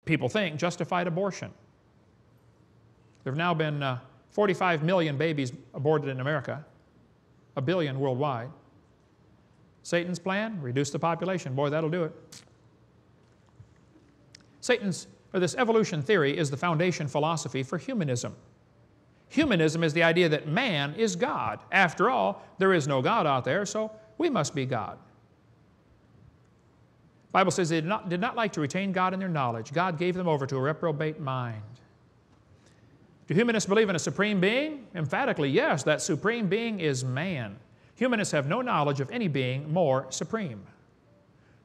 people think, justified abortion. There have now been 45 million babies aborted in America, 1 billion worldwide. Satan's plan, reduce the population. Boy, that'll do it. This evolution theory is the foundation philosophy for humanism. Humanism is the idea that man is God. After all, there is no God out there, so we must be God. The Bible says they did not like to retain God in their knowledge. God gave them over to a reprobate mind. Do humanists believe in a supreme being? Emphatically, yes. That supreme being is man. Humanists have no knowledge of any being more supreme.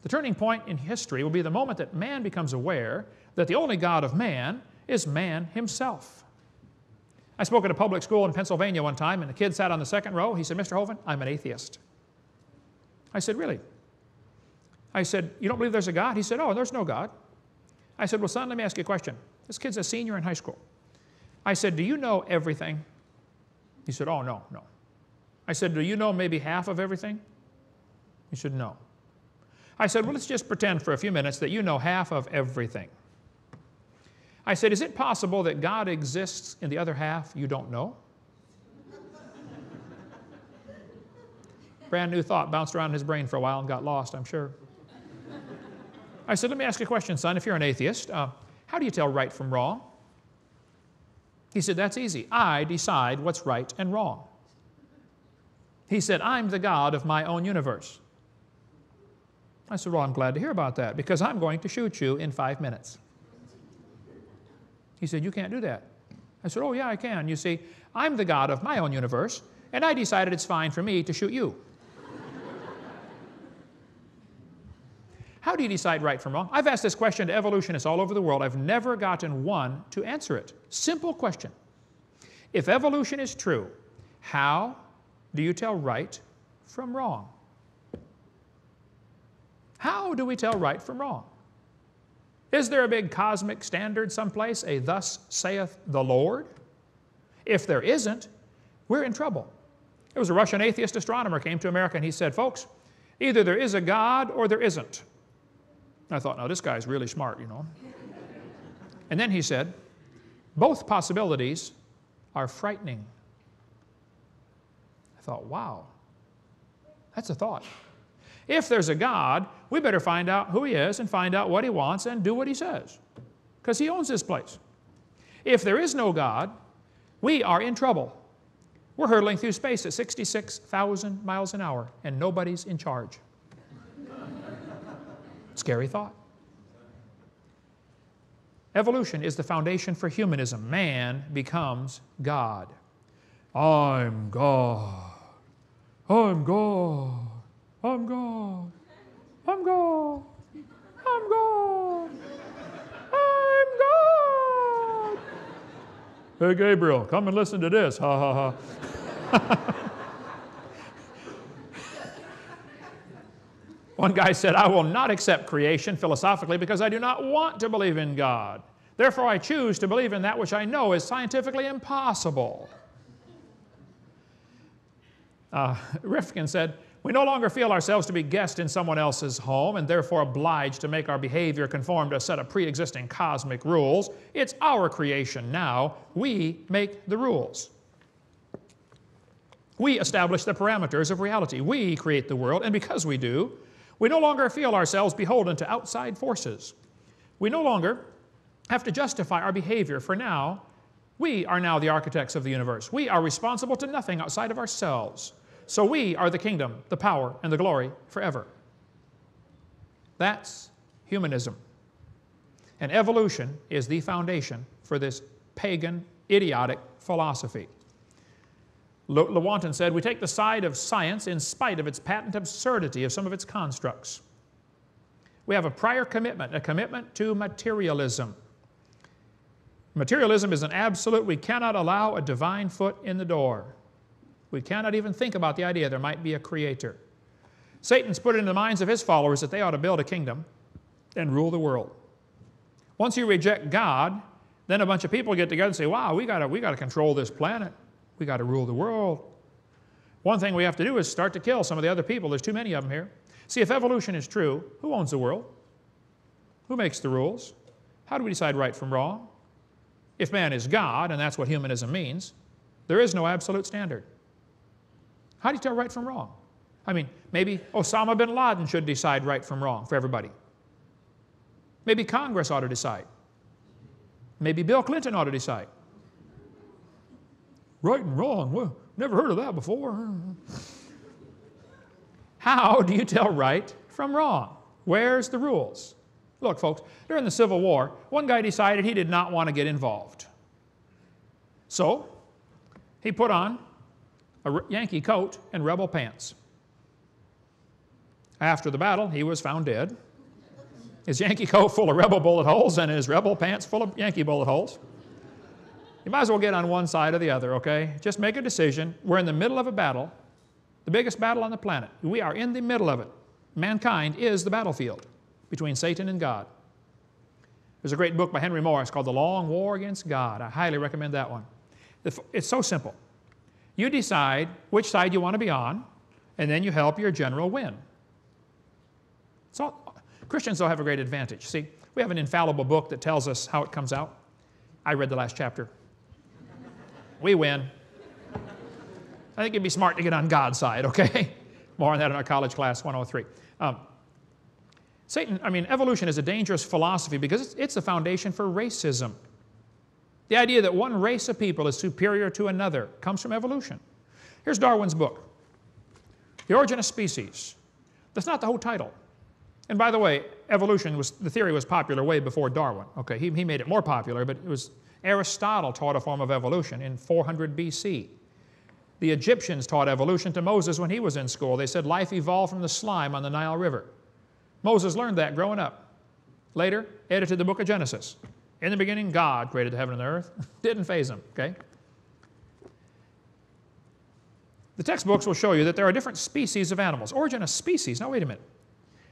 The turning point in history will be the moment that man becomes aware that the only God of man is man himself. I spoke at a public school in Pennsylvania one time, and the kid sat on the second row. He said, "Mr. Hovind, I'm an atheist." I said, "Really?" I said, "You don't believe there's a God?" He said, "Oh, there's no God." I said, "Well, son, let me ask you a question. This kid's a senior in high school." I said, "Do you know everything?" He said, "Oh, no, no." I said, "Do you know maybe half of everything?" He said, "No." I said, "Well, let's just pretend for a few minutes that you know half of everything." I said, "Is it possible that God exists in the other half you don't know?" Brand new thought bounced around in his brain for a while and got lost, I'm sure. I said, "Let me ask you a question, son. If you're an atheist, how do you tell right from wrong?" He said, "That's easy. I decide what's right and wrong." He said, "I'm the God of my own universe." I said, "Well, I'm glad to hear about that, because I'm going to shoot you in 5 minutes." He said, "You can't do that." I said, "Oh, yeah, I can. You see, I'm the God of my own universe, and I decided it's fine for me to shoot you." How do you decide right from wrong? I've asked this question to evolutionists all over the world. I've never gotten one to answer it. Simple question. If evolution is true, how do you tell right from wrong? How do we tell right from wrong? Is there a big cosmic standard someplace, a "thus saith the Lord"? If there isn't, we're in trouble. There was a Russian atheist astronomer came to America and he said, "Folks, either there is a God or there isn't." I thought, now this guy's really smart, you know. And then he said, "Both possibilities are frightening." I thought, wow, that's a thought. If there's a God, we better find out who he is and find out what he wants and do what he says, because he owns this place. If there is no God, we are in trouble. We're hurtling through space at 66,000 miles an hour, and nobody's in charge. Scary thought. Evolution is the foundation for humanism. Man becomes God. I'm God. I'm God. I'm God. I'm God. I'm God. I'm God. Hey, Gabriel, come and listen to this. Ha, ha, ha. One guy said, "I will not accept creation philosophically because I do not want to believe in God. Therefore, I choose to believe in that which I know is scientifically impossible." Rifkin said, "We no longer feel ourselves to be guests in someone else's home and therefore obliged to make our behavior conform to a set of pre-existing cosmic rules. It's our creation now. We make the rules. We establish the parameters of reality. We create the world, and because we do, we no longer feel ourselves beholden to outside forces. We no longer have to justify our behavior, for now, we are now the architects of the universe. We are responsible to nothing outside of ourselves. So we are the kingdom, the power, and the glory forever." That's humanism. And evolution is the foundation for this pagan, idiotic philosophy. Lewontin said, "We take the side of science in spite of its patent absurdity of some of its constructs. We have a prior commitment, a commitment to materialism. Materialism is an absolute. We cannot allow a divine foot in the door. We cannot even think about the idea there might be a creator. Satan's put it in the minds of his followers that they ought to build a kingdom and rule the world. Once you reject God, then a bunch of people get together and say, wow, we got to control this planet. We got to rule the world. One thing we have to do is start to kill some of the other people. There's too many of them here. See, if evolution is true, who owns the world? Who makes the rules? How do we decide right from wrong? If man is God, and that's what humanism means, there is no absolute standard. How do you tell right from wrong? I mean, maybe Osama bin Laden should decide right from wrong for everybody. Maybe Congress ought to decide. Maybe Bill Clinton ought to decide. Right and wrong, well, never heard of that before. How do you tell right from wrong? Where's the rules? Look, folks, during the Civil War, one guy decided he did not want to get involved. So, he put on a Yankee coat and rebel pants. After the battle, he was found dead. His Yankee coat full of rebel bullet holes and his rebel pants full of Yankee bullet holes. You might as well get on one side or the other, okay? Just make a decision. We're in the middle of a battle, the biggest battle on the planet. We are in the middle of it. Mankind is the battlefield between Satan and God. There's a great book by Henry Morris called The Long War Against God. I highly recommend that one. It's so simple. You decide which side you want to be on, and then you help your general win. So Christians, though, have a great advantage. See, we have an infallible book that tells us how it comes out. I read the last chapter. We win. I think it'd be smart to get on God's side, okay? More on that in our college class 103. Evolution is a dangerous philosophy because it's the foundation for racism. The idea that one race of people is superior to another comes from evolution. Here's Darwin's book, The Origin of Species. That's not the whole title. And by the way, the theory was popular way before Darwin. Okay, he made it more popular, but Aristotle taught a form of evolution in 400 BC. The Egyptians taught evolution to Moses when he was in school. They said life evolved from the slime on the Nile River. Moses learned that growing up. Later, edited the book of Genesis. In the beginning, God created the heaven and the earth. Didn't faze him, okay? The textbooks will show you that there are different species of animals. Origin of species. Now, wait a minute.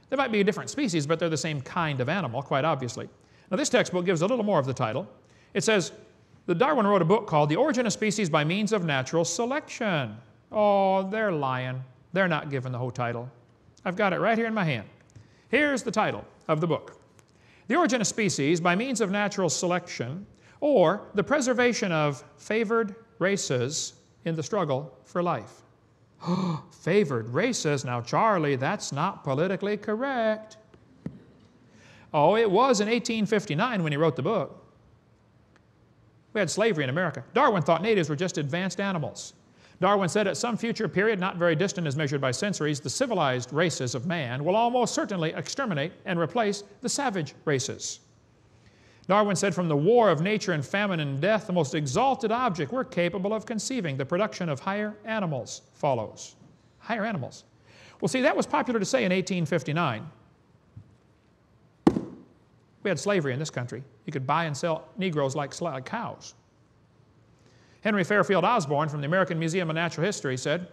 There might be different species, but they're the same kind of animal, quite obviously. Now, this textbook gives a little more of the title. It says, Darwin wrote a book called The Origin of Species by Means of Natural Selection. Oh, they're lying. They're not giving the whole title. I've got it right here in my hand. Here's the title of the book. The Origin of Species by Means of Natural Selection, or the Preservation of Favored Races in the Struggle for Life. Favored races? Now, Charlie, that's not politically correct. Oh, it was in 1859 when he wrote the book. We had slavery in America. Darwin thought natives were just advanced animals. Darwin said at some future period, not very distant as measured by centuries, the civilized races of man will almost certainly exterminate and replace the savage races. Darwin said from the war of nature and famine and death, the most exalted object we're capable of conceiving, the production of higher animals, follows. Higher animals. Well, see, that was popular to say in 1859. We had slavery in this country. You could buy and sell Negroes like cows. Henry Fairfield Osborn from the American Museum of Natural History said,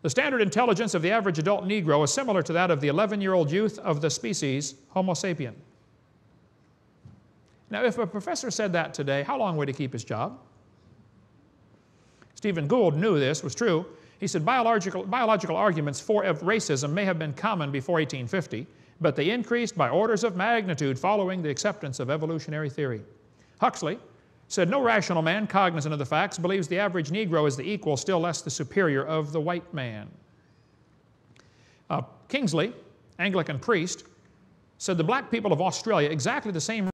the standard intelligence of the average adult Negro is similar to that of the 11-year-old youth of the species Homo sapien. Now, if a professor said that today, how long would he keep his job? Stephen Gould knew this was true. He said biological arguments for racism may have been common before 1850, but they increased by orders of magnitude following the acceptance of evolutionary theory. Huxley said no rational man cognizant of the facts believes the average Negro is the equal, still less the superior of the white man. Kingsley, Anglican priest, said the black people of Australia, exactly the same